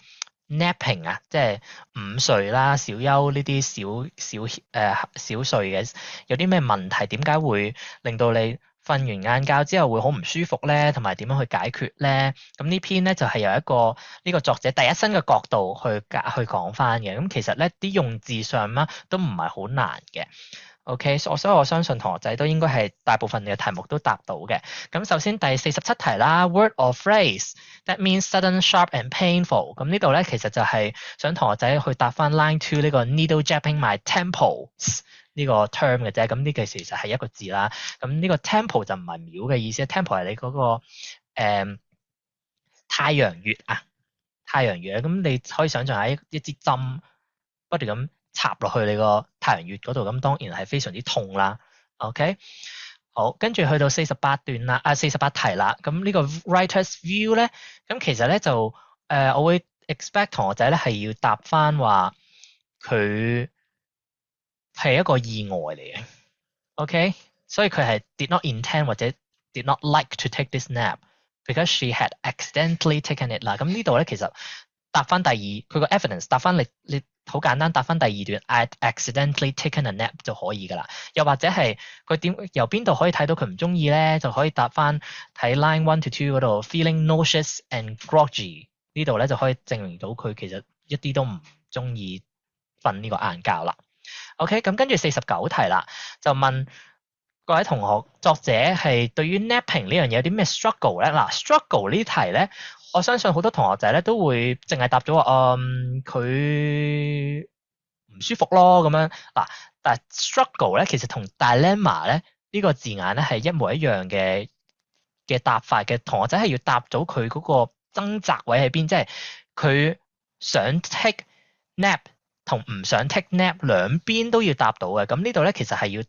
napping 啊，即係午睡啦、小休呢啲小睡嘅，有啲咩問題？點解會令到你瞓完晏覺之後會好唔舒服咧，同埋點樣去解決咧？咁呢篇咧就係由一個呢個作者第一身嘅角度去講翻嘅。咁其實咧啲用字上啦都唔係好難嘅。OK，所以我相信同學仔都應該係大部分嘅題目都答到嘅。咁首先第47題啦，word or phrase that means sudden, sharp and painful。咁呢度咧其實就係想同學仔去答翻 line 2呢個 needle jabbing my temples 呢個 term 嘅啫。咁呢個其實係一個字啦。咁呢個 temple 就唔係廟嘅意思 ，temple 係你嗰個太陽穴啊，太陽穴。咁你可以想象下一支針不斷咁插落去你個太陽穴嗰度，咁當然係非常之痛啦。OK，好，跟住去到48段啦，48題啦。咁呢個 writer's view 咧，咁其實咧就我會 expect 同學仔咧係要答翻話佢係一個意外嚟嘅。OK，所以佢係 did not intend 或者 did not like to take this nap because she had accidentally taken it 啦。咁呢度咧其實答翻第二，佢個 evidence 答翻你好簡單答翻第二段 I accidentally taken a nap 就可以㗎啦。又或者係佢由邊度可以睇到佢唔中意咧，就可以答翻睇 line 1 to 2嗰度 feeling nauseous and groggy 呢度咧就可以證明到佢其實一啲都唔中意瞓呢個晏覺啦。OK，咁跟住49題啦，就問各位同學，作者係對於 napping 呢樣嘢有啲咩 struggle 咧？嗱，struggle 呢題咧，我相信好多同學仔咧都會淨係答咗話，佢唔舒服咯咁樣。嗱，但係 struggle 咧其實同 dilemma 咧呢個字眼咧係一模一樣嘅答法嘅。同學仔係要答到佢嗰個掙扎位喺邊，即係佢想 take nap 同唔想 take nap 兩邊都要答到嘅。咁呢度咧其實係要，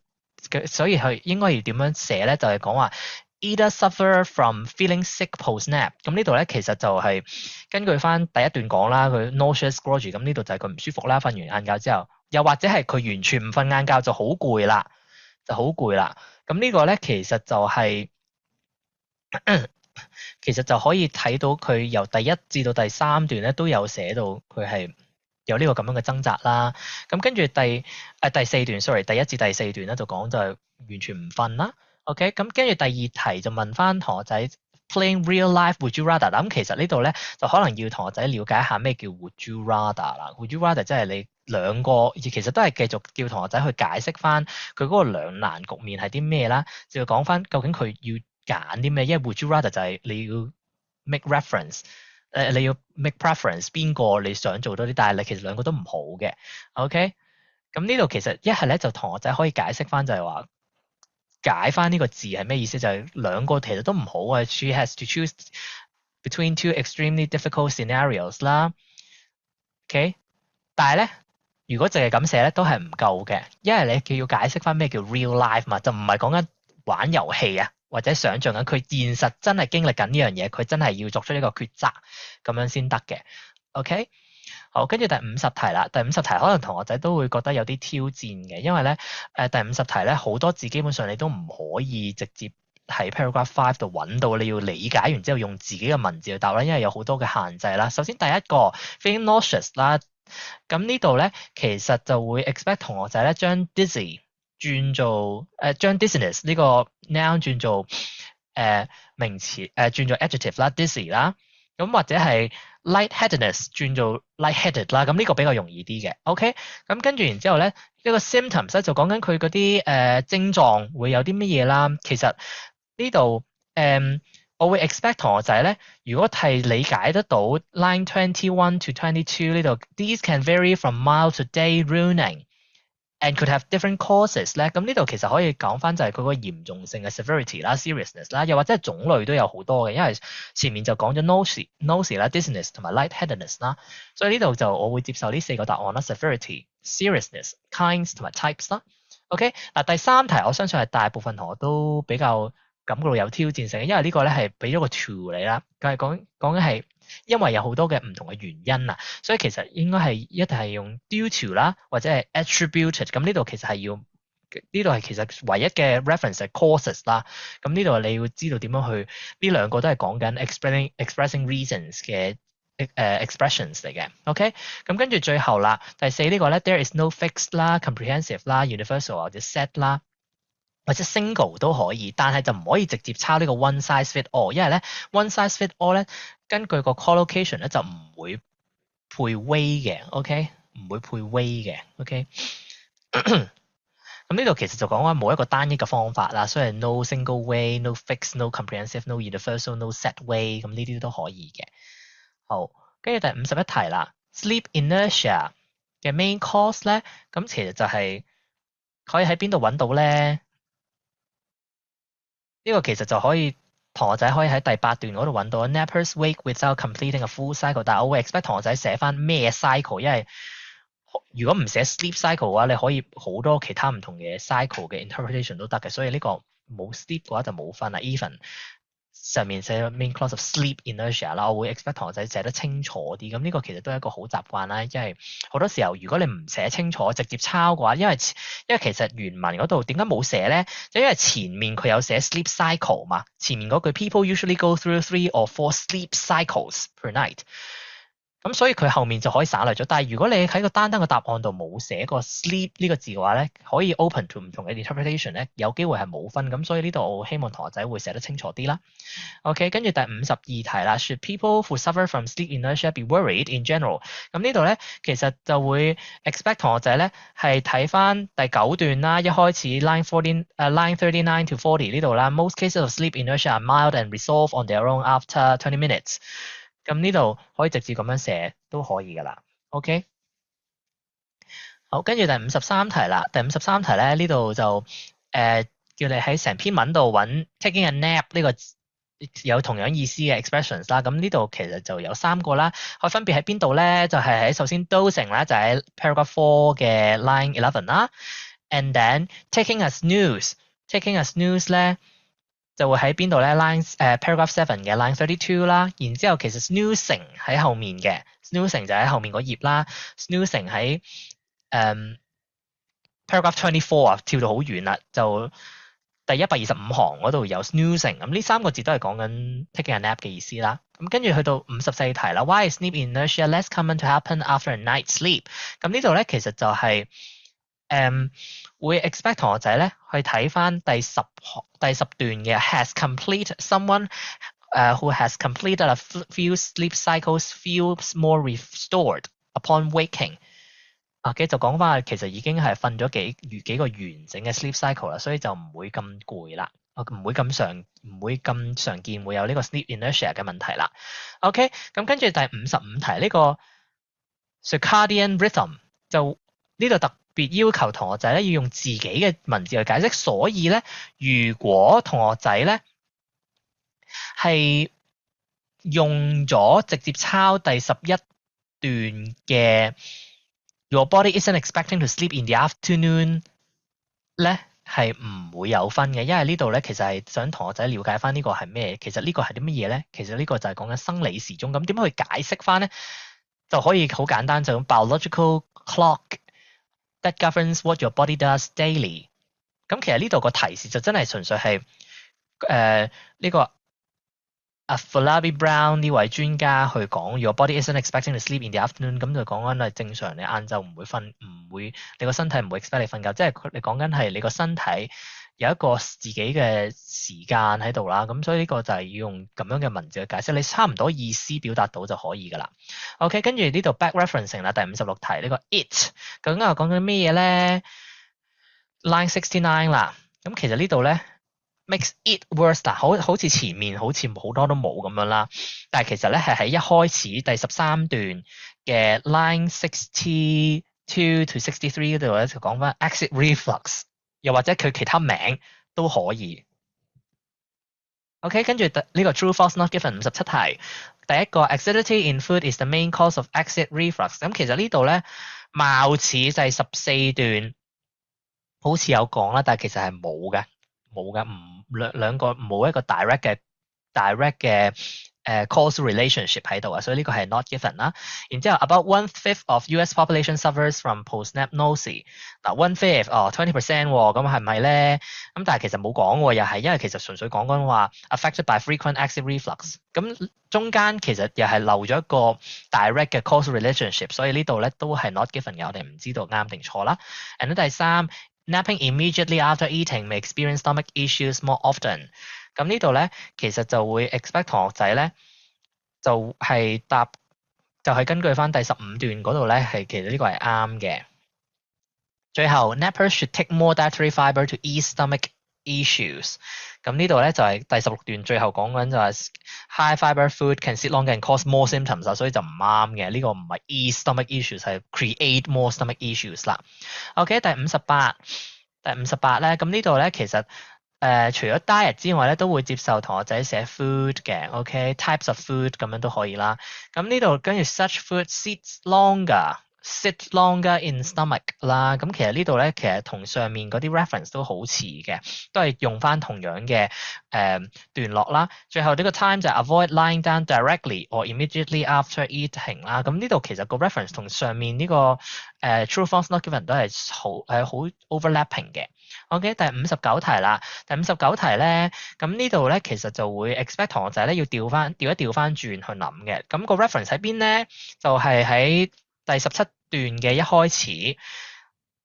所以佢應該要點樣寫咧？就係講話 either suffer from feeling sick post nap。咁呢度咧其實就係根據翻第一段講啦，佢 nauseous groggy。咁呢度就係佢唔舒服啦，瞓完晏覺之後，又或者係佢完全唔瞓晏覺就好攰啦，就好攰啦。咁呢個咧其實就係、其實就可以睇到佢由第一至到第三段咧都有寫到佢係有呢個咁樣嘅掙扎啦。咁跟住第四段 sorry 第一至第四段咧就講就係完全唔瞓啦。OK，咁跟住第二題就問翻同學仔 playing real life would you rather。咁其實呢度咧就可能要同學仔了解一下咩叫 would you rather 啦。would you rather 即係你兩個其實都係繼續叫同學仔去解釋翻佢嗰個兩難局面係啲咩啦，就要講翻究竟佢要揀啲咩，因為 would you rather 就係你要 make reference，你要 make preference 邊個你想做多啲，但係你其實兩個都唔好嘅。OK，咁呢度其實一係咧就同學仔可以解釋翻就係話解翻呢個字係咩意思，就係兩個其實都唔好啊。She has to choose between two extremely difficult scenarios 啦。OK，但係咧如果淨係咁寫咧都係唔夠嘅，因為你要解釋翻咩叫 real life 嘛，就唔係講緊玩遊戲啊，或者想像緊佢現實真係經歷緊呢樣嘢，佢真係要作出一個抉擇咁樣先得嘅。OK，好，跟住第50題啦。第50題可能同學仔都會覺得有啲挑戰嘅，因為咧第50題咧好多字基本上你都唔可以直接喺 paragraph 5度揾到，你要理解完之後用自己嘅文字去答啦，因為有好多嘅限制啦。首先第一個 feeling nauseous 啦。咁呢度咧，其實就會 expect 同學仔咧將 dizzy 轉做將 dizziness 呢個 noun 轉做名詞轉做 adjective 啦 dizzy 啦，咁或者係 lightheadedness 轉做 lightheaded 啦，咁呢個比較容易啲嘅。OK，咁跟住然之後咧，呢個 symptoms 咧就講緊佢嗰啲症狀會有啲乜嘢啦。其實呢度我會 expect 同學仔咧，如果係理解得到 line 21 to 22呢度 ，these can vary from mild to day ruining and could have different causes 咧。咁呢度其實可以講翻就係佢個嚴重性嘅 severity 啦、seriousness 啦，又或者係種類都有好多嘅，因為前面就講咗 nausea 啦、dizziness 同埋 lightheadedness 啦，所以呢度就我會接受呢4個答案啦 ：severity、seriousness、kinds 同埋 types 啦。OK，嗱第三題我相信係大部分同學都比較感覺到有挑戰性，因為呢個咧係俾咗個 to 你啦，佢係講緊係因為有好多嘅唔同嘅原因啊，所以其實應該係一定係用 due to 啦，或者係 attributed。咁呢度其實係要呢度係其實唯一嘅 reference 係 causes 啦。咁呢度你要知道點樣去呢兩個都係講緊 expressing reasons 嘅expressions 嚟嘅。OK，咁跟住最後啦，第4呢個咧 there is no fixed 啦、comprehensive 啦、universal 或者 set 啦。或者 single 都可以，但係就唔可以直接抄呢個 one size fit all，因為咧 one size fit all 咧根據個 collocation 咧就唔會配 way 嘅，OK， 唔會配 way 嘅，OK。咁呢度其實就講緊冇一個單一嘅方法啦，所以 no single way、no fixed、no comprehensive、no universal、no set way，咁呢啲都可以嘅。好，跟住第51題啦，sleep inertia 嘅 main cause 咧，咁其實就係可以喺邊度揾到咧？呢個其實就可以同學仔可以喺第8段嗰度揾到 nappers wake without completing a full cycle，但係我會 expect 同學仔寫翻咩 cycle，因為如果唔寫 sleep cycle 嘅話，你可以好多其他唔同嘅 cycle 嘅 interpretation 都得嘅，所以呢個冇 sleep 嘅話就冇分啦。even 上面寫 main clause of sleep inertia 啦，我會 expect 同學仔寫得清楚啲。咁呢個其實都係一個好習慣啦，因為好多時候如果你唔寫清楚，直接抄嘅話，因為其實原文嗰度點解冇寫咧？就因為前面佢有寫 sleep cycle 嘛，前面嗰句 people usually go through 3 or 4 sleep cycles per night。咁所以佢後面就可以省略咗。但係如果你喺個單個答案度冇寫個 sleep 呢個字嘅話咧，可以 open to 唔同嘅 interpretation 咧，有機會係冇分。咁所以呢度我希望同學仔會寫得清楚啲啦。OK，跟住第52題啦，Should people who suffer from sleep inertia be worried in general？咁呢度咧其實就會 expect 同學仔咧係睇翻第9段啦，一開始 line 39 to 40呢度啦。Most cases of sleep inertia are mild and resolve on their own after 20 minutes。咁呢度可以直接咁樣寫都可以噶啦。OK， 好，跟住第53題啦。第53題咧呢度就叫你喺成篇文度揾 taking a nap 呢個有同樣意思嘅 expressions 啦。咁呢度其實就有3個啦，可以分別喺邊度咧？就係喺首先 dozing 咧，就喺 paragraph 4嘅 line 11啦。And then taking a snooze 咧。就會喺邊度咧？paragraph 7嘅 line 32啦，然之後其實 snoozing 喺後面嘅 ，snoozing 就喺後面嗰頁啦 ，snoozing 喺paragraph 24啊，跳到好遠啦，就第125行嗰度有 snoozing，咁呢3個字都係講緊 taking a nap 嘅意思啦。咁跟住去到54題啦 ，Why is sleep inertia less common to happen after a night sleep？咁呢度咧其實就係會 expect 同學仔咧去睇翻第十段嘅 has complete someone who has completed a few sleep cycles feels more restored upon waking。OK 就講翻其實已經係瞓咗幾個完整嘅 sleep cycle 啦，所以就唔會咁攰啦，唔會咁常見會有呢個 sleep inertia 嘅問題啦。OK， 咁跟住第55題呢個 circadian rhythm 就呢度特別要求同學仔咧要用自己嘅文字去解釋，所以咧如果同學仔咧係用咗直接抄第11段嘅 Your body isn't expecting to sleep in the afternoon 咧係唔會有分嘅，因為呢度咧其實係想同學仔了解翻呢個係咩，其實呢個係啲乜嘢咧？其實呢個就係講緊生理時鐘，咁點樣去解釋翻咧？就可以好簡單就用 biological clock that governs what your body does daily。咁其實呢度個提示就真係純粹係呢個Afolabi Brown 呢位專家去講 Your body isn't expecting to sleep in the afternoon， 咁就講緊係正常你晏晝唔會瞓，唔會你個身體唔會 expect 你瞓覺，即係你講緊係你個身體有一個自己嘅時間喺度啦，咁所以呢個就係要用咁樣嘅文字去解釋，你差唔多意思表達到就可以噶啦。OK， 跟住呢度 back referencing 啦，第56題呢個 it 究竟係講緊咩嘢咧 ？Line 69啦，咁其實呢度咧。makes it worse 嗱，好似前面好似好多都冇咁樣啦，但係其實咧係喺一開始第13段嘅 line 62 to 63嗰度咧就講翻 acid reflux， 又或者佢其他名都可以。OK， 跟住呢個 true false not given 57題，第一個 acidity in food is the main cause of acid reflux。咁其實呢度咧貌似第14段好似有講啦，但係其實係冇嘅。兩個冇一個 direct 嘅causal relationship 喺度啊，所以呢個係 not given 啦。然之後 about 1/5 of US population suffers from post-nap nausea。嗱 1/5 20% 咁係咪咧？咁但係其實冇講喎，又係因為其實純粹講緊話 affected by frequent acid reflux。咁中間其實又係漏咗一個 direct 嘅 causal relationship，所以呢度咧都係 not given 嘅，我哋唔知道啱定錯啦。And 第3 Napping immediately after eating may experience stomach issues more often。咁呢度咧，其實就會 expect 同學仔咧，就係根據翻第15段嗰度咧，其實呢個係啱嘅。最後 nappers should take more dietary fiber to ease stomach issues。咁呢度咧就係第16段最後講緊就係 high fiber food can sit longer and cause more symptoms 啊，所以就唔啱嘅。呢個唔係 ease stomach issues，係 create more stomach issues 啦。OK，第58咧，咁呢度咧其實除咗 diet 之外咧，都會接受同學仔寫 food 嘅 ，OK，types of food 咁樣都可以啦。咁呢度跟住 such food sit longer in stomach 啦。咁其實呢度咧，其實同上面嗰啲 reference 都好似嘅，都係用翻同樣嘅段落啦。最後呢個 time 就係 avoid lying down directly or immediately after eating 啦。咁呢度其實個 reference 同上面呢個true false not given 都係好overlapping 嘅。OK，第59題啦。第59題咧，咁呢度咧其實就會 expect 同學仔咧要調一翻轉去諗嘅。咁個 reference 喺邊咧？就係喺第17段嘅一開始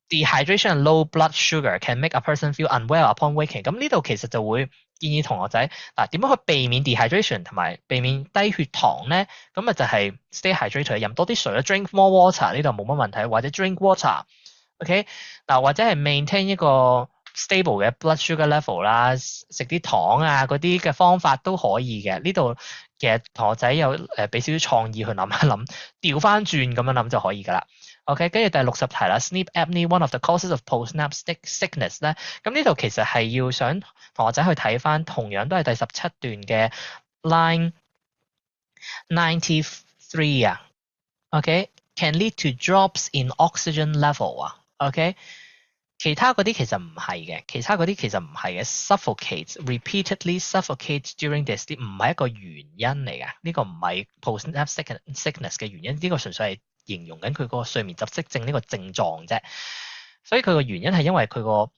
，dehydration and low blood sugar can make a person feel unwell upon waking。咁呢度其實就會建議同學仔點樣去避免 dehydration 同埋避免低血糖咧？咁啊就係 stay hydrated，飲多啲水啦 ，drink more water 呢度冇乜問題，或者 drink water。OK， 或者係 maintain 一個 stable 嘅 blood sugar level 啦，食啲糖啊嗰啲嘅方法都可以嘅。呢度其實同學仔有俾少少創意去諗一諗，調翻轉咁樣諗就可以㗎啦。OK， 跟住第60題啦 ，sleep apnea one of the causes of post-nap sickness 咧，咁呢度其實係要想同學仔去睇翻，同樣都係第17段嘅 line 93啊。OK，can lead to drops in oxygen level 啊。OK， 其他嗰啲其實唔係嘅，repeatedly suffocate during this 啲唔係一個原因嚟嘅，呢個唔係 post-nap sickness 嘅原因，呢個純粹係形容緊佢個睡眠窒息症呢個症狀啫。所以佢個原因係因為佢個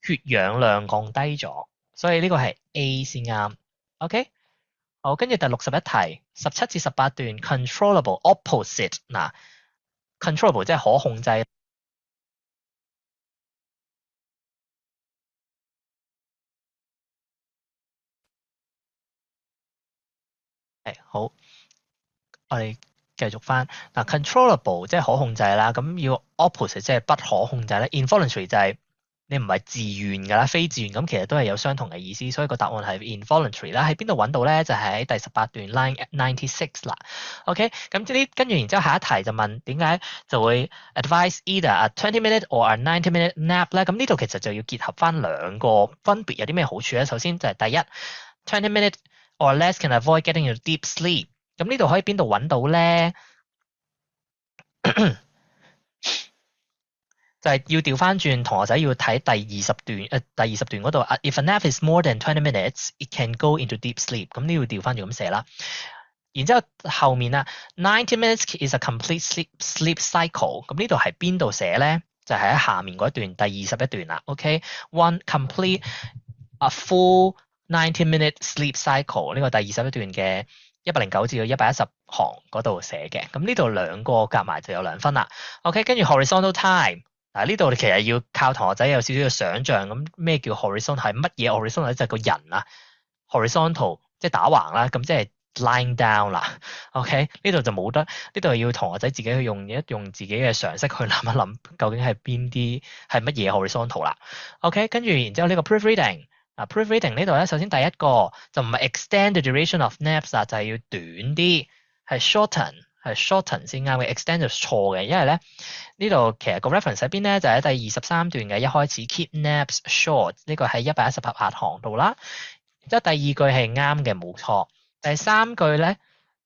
血氧量降低咗，所以呢個係 A 先啱。OK， 好，跟住第61題17至18段 controllable opposite 嗱 controllable 即係可控制。好，我哋繼續翻嗱 controllable 即係可控制啦，咁要 opposite 即係不可控制咧。involuntary 就係你唔係自願㗎啦，非自願咁其實都係有相同嘅意思，所以個答案係 involuntary 啦。喺邊度揾到咧？就係喺第18段 line 96啦。OK， 咁跟住然之後下一題就問點解就會 advise either a 20-minute or a 90-minute nap 咧？咁呢度其實就要結合翻兩個分別有啲咩好處咧？首先就係第一 20-minute or less can avoid getting into deep sleep。咁呢度可以邊度揾到咧？就係要調翻轉，同學仔要睇第20段嗰度。If a nap is more than 20 minutes, it can go into deep sleep。咁呢要調翻轉咁寫啦。然之後後面啊，90 minutes is a complete sleep cycle。咁呢度係邊度寫咧？就係喺下面嗰段第21段啦。OK，one complete a full 90-minute sleep cycle。呢個第21段嘅109至到110行嗰度寫嘅。咁呢度兩個夾埋就有2分啦。OK， 跟住 horizontal time。嗱，呢度其實要靠同學仔有少少嘅想像，咁咩叫 horizontal 係乜嘢 horizontal 咧？就係個人啊 horizontal 即係打橫啦，咁即係 lying down 啦。OK， 呢度就冇得，呢度要同學仔自己去用自己嘅常識去諗一諗，究竟係邊啲係乜嘢 horizontal 啦。OK， 跟住然之後呢個 proofreading。proofreading 呢度咧，首先第一個就唔係 extend the duration of naps 啊，就係要短啲，係 shorten 先啱嘅 extend 就錯嘅，因為咧呢度其實個 reference 喺邊咧，就喺第23段嘅一開始 keep naps short，呢個喺118行度啦。然之後第二句係啱嘅，冇錯。第三句咧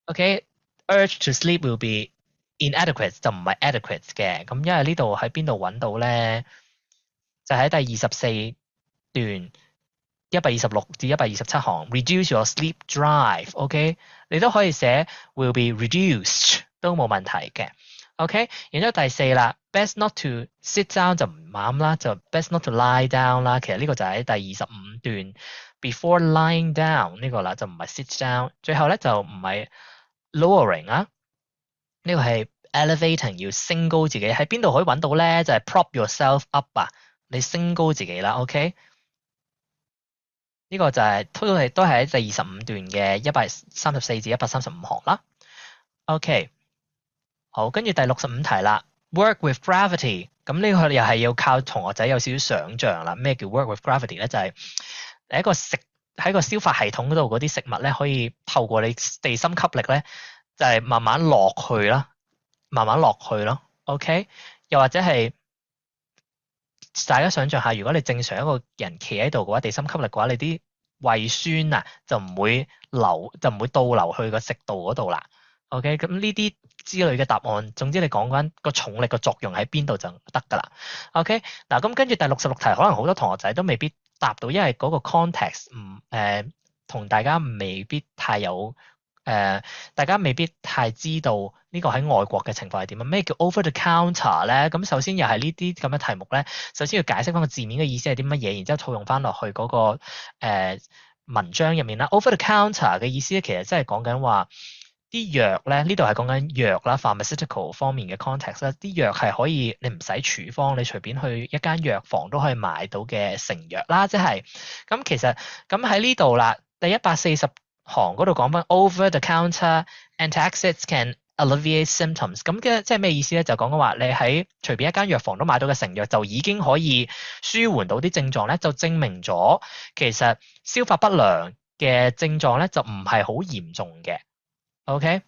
，OK，urge to sleep will be inadequate 就唔係 adequate 嘅，咁因為呢度喺邊度揾到咧？就喺第24段。126至127行 ，reduce your sleep drive，OK，你都可以寫 will be reduced 都冇問題嘅，OK。然之後第4啦 ，best not to sit down 就唔啱啦，就 best not to lie down 啦。其實呢個就喺第25段 before lying down 呢個啦，就唔係 sit down。最後咧就唔係 lowering 啊，呢個係 elevating 要升高自己，喺邊度可以揾到咧？就係 prop yourself up 啊，你升高自己啦，OK？呢個就係都係喺第25段嘅134至135行啦，OK？好，跟住第65題啦，work with gravity，咁呢個又係要靠同學仔有少少想像啦。咩叫 work with gravity 咧？就係喺個消化系統嗰度嗰啲食物咧，可以透過你地心吸力咧，就係慢慢落去啦，慢慢落去咯。OK，又或者係大家想像下，如果你正常一個人企喺度嘅話，地心吸力嘅話，你啲胃酸啊就唔會倒流去個食道嗰度啦。OK，咁呢啲之類嘅答案，總之你講緊個重力嘅作用喺邊度就得㗎啦。OK，嗱咁跟住第66題，可能好多同學仔都未必答到，因為嗰個 context 同大家未必太有大家未必太知道呢個喺外國嘅情況係點啊？咩叫 over the counter 咧？咁首先又係呢啲咁嘅題目咧，首先要解釋翻個字面嘅意思係啲乜嘢，然之後套用翻落去嗰個文章入面啦。over the counter 嘅意思咧，其實真係講緊話啲藥咧，呢度係講緊藥啦 ，pharmaceutical 方面嘅 context 啦。啲藥係可以你唔使處方，你隨便去一間藥房都可以買到嘅成藥啦，即係咁其實咁喺呢度啦，第140行嗰度講翻 over the counter antacids can alleviate symptoms， 咁嘅即係咩意思咧？就講緊話你喺隨便一間藥房都買到嘅成藥就已經可以舒緩到啲症狀咧，就證明咗其實消化不良嘅症狀咧就唔係好嚴重嘅。OK，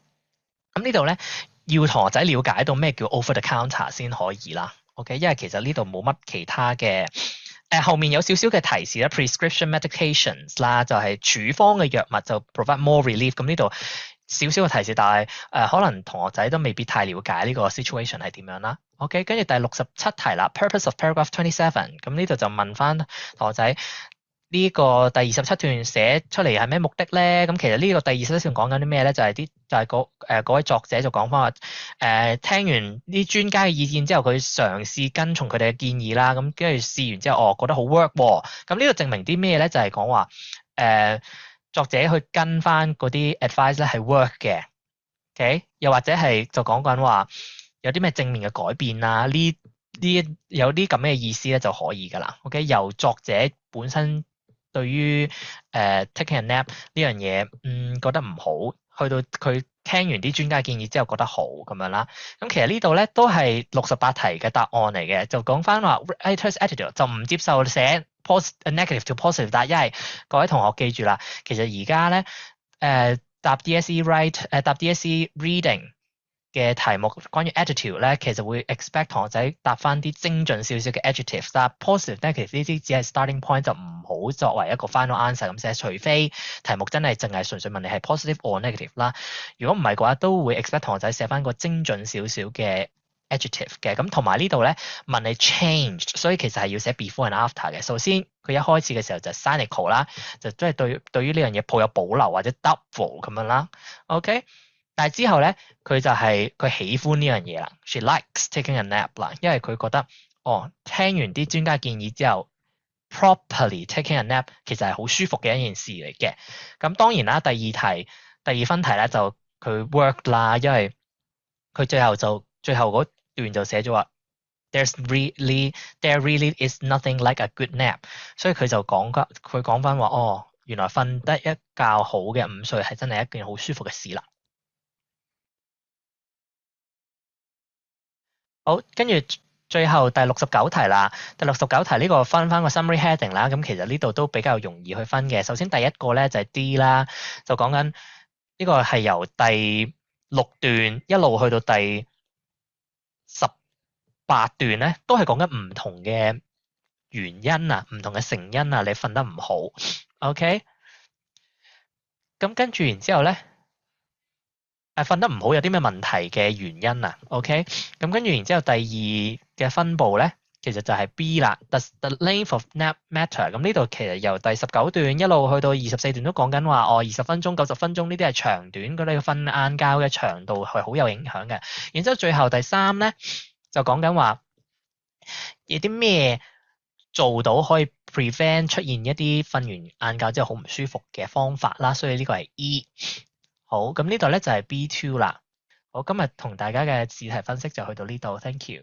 咁呢度咧要同學仔了解到咩叫 over the counter 先可以啦。OK，因為其實呢度冇乜其他嘅。後面有少少嘅提示啦 prescription medications 啦，就係處方嘅藥物就 provide more relief。咁呢度少少嘅提示，但係可能同學仔都未必太了解呢個 situation 係點樣啦。OK，跟住第67題啦 ，purpose of paragraph 27。咁呢度就問翻同學仔呢個第27段寫出嚟係咩目的咧？咁其實呢個第27段講緊啲咩咧？就係嗰位作者就講翻話聽完啲專家嘅意見之後，佢嘗試跟從佢哋嘅建議啦。咁跟住試完之後，覺得好 work 喎。咁呢個證明啲咩咧？就係講話作者去跟翻嗰啲 advice 咧係 work 嘅。OK，又或者係就講緊話有啲咩正面嘅改變啊？呢有啲咁嘅意思咧就可以㗎啦。OK，由作者本身對於taking a nap 呢樣嘢覺得唔好，去到佢聽完啲專家建議之後覺得好咁樣啦。咁其實呢度咧都係68題嘅答案嚟嘅，就講翻話 writer's attitude 就唔接受寫 negative to positive，但係因為各位同學記住啦，其實而家咧答 DSE reading 嘅題目關於 attitude 咧，其實會 expect 同學仔答翻啲精準少少嘅 adjectives，但 positive 咧其實呢啲只係 starting point，就唔好作為一個 final answer 咁寫，除非題目真係淨係純粹問你係 positive or negative 啦。如果唔係嘅話，都會 expect 同學仔寫翻個精準少少嘅 adjective 嘅。咁同埋呢度咧問你 changed，所以其實係要寫 before and after 嘅。首先佢一開始嘅時候就 cynical 啦，就即係對於呢樣嘢抱有保留或者 doubtful 咁樣啦。OK。但係之後咧，佢就係佢喜歡呢樣嘢啦。She likes taking a nap 啦，因為佢覺得聽完啲專家建議之後 ，properly taking a nap 其實係好舒服嘅一件事嚟嘅。咁當然啦，第二分題咧就佢 work 啦，因為佢最後嗰段就寫咗話，there really is nothing like a good nap，所以佢講翻話原來瞓得一覺好嘅午睡係真係一件好舒服嘅事啦。好，跟住最後第69題啦。第69題呢個分翻個 summary heading 啦。咁其實呢度都比較容易去分嘅。首先第一個咧就係 D 啦，就講緊呢個係由第6段一路去到第18段咧，都係講緊唔同嘅原因啊，唔同嘅成因啊，你瞓得唔好。OK，咁跟住然之後咧。瞓得唔好有啲咩問題嘅原因啊 ？OK，咁跟住然之後第二嘅分佈咧，其實就係 B 啦。The length of nap matter。咁呢度其實由第19段一路去到24段都講緊話20分鐘、90分鐘呢啲係長短，咁你瞓晏覺嘅長度係好有影響嘅。然之後最後第3咧就講緊話有啲咩做到可以 prevent 出現一啲瞓完晏覺之後好唔舒服嘅方法啦。所以呢個係 E。好，咁呢度咧就係 B2 啦。好，今日同大家嘅試題分析就去到呢度，thank you。